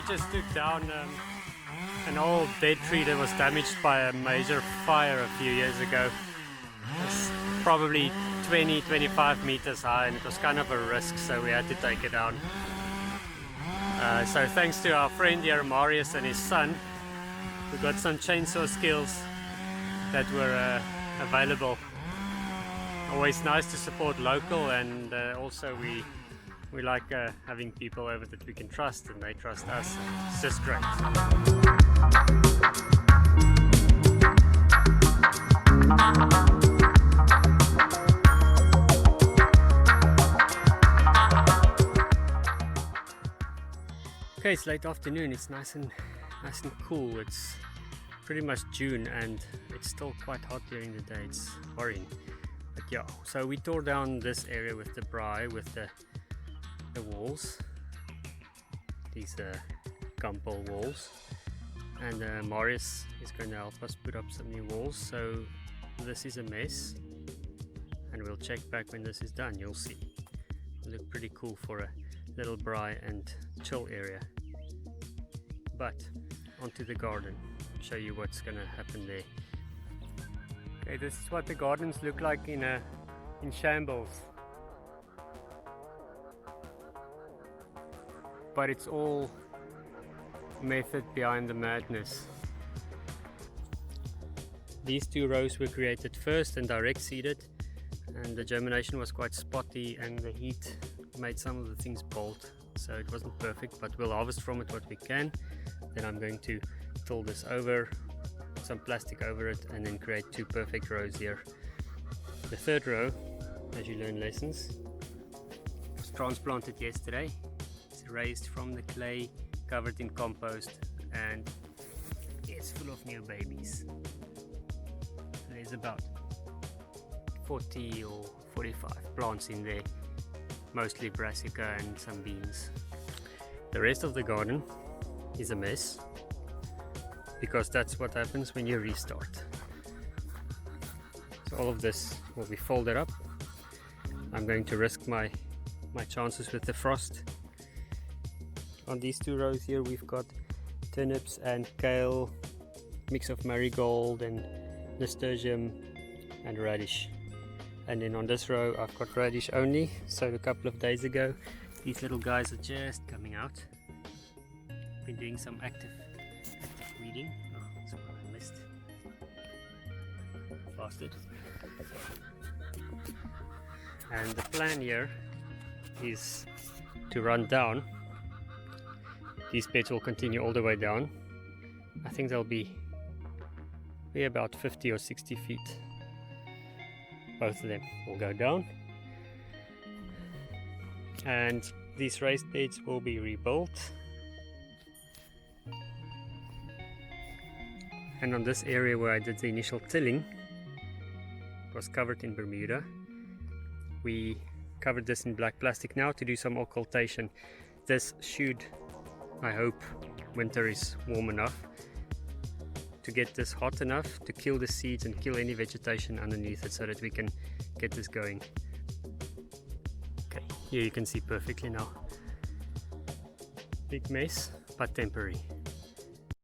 Just took down an old dead tree that was damaged by a major fire a few years ago. It's probably 20-25 meters high, and it was kind of a risk, so we had to take it down. So thanks to our friend here, Marius, and his son, we got some chainsaw skills that were available. Always nice to support local, and also we like having people over that we can trust, and they trust us. It's just great. Okay, it's late afternoon. It's nice and cool. It's pretty much June, and it's still quite hot during the day. It's worrying. But yeah, so we tore down this area with the braai, with the walls, these gumpole walls, and Marius is going to help us put up some new walls. So this is a mess, and we'll check back when this is done. You'll see. It'll look pretty cool for a little braai and chill area. But onto the garden, show you what's going to happen there. Okay, this is what the gardens look like in shambles. But it's all method behind the madness. These 2 rows were created first and direct seeded, and the germination was quite spotty, and the heat made some of the things bolt, so it wasn't perfect, but we'll harvest from it what we can. Then I'm going to fill this over, put some plastic over it, and then create 2 perfect rows here. The 3rd row, as you learn lessons, was transplanted yesterday. Raised from the clay, covered in compost, and it's full of new babies. There's about 40 or 45 plants in there, mostly brassica and some beans. The rest of the garden is a mess, because that's what happens when you restart. So all of this will be folded up. I'm going to risk my chances with the frost. On these 2 rows here we've got turnips and kale, mix of marigold and nasturtium and radish. And then on this row I've got radish only, so a couple of days ago. These little guys are just coming out. Been doing some active weeding. Oh, that's what I missed. Bastard. And the plan here is to run down. These beds will continue all the way down. I think they'll be about 50 or 60 feet. Both of them will go down. And these raised beds will be rebuilt. And on this area where I did the initial tilling, it was covered in Bermuda. We covered this in black plastic now to do some occultation. This should, I hope, winter is warm enough to get this hot enough to kill the seeds and kill any vegetation underneath it, so that we can get this going. Okay, here you can see perfectly now. Big mess, but temporary.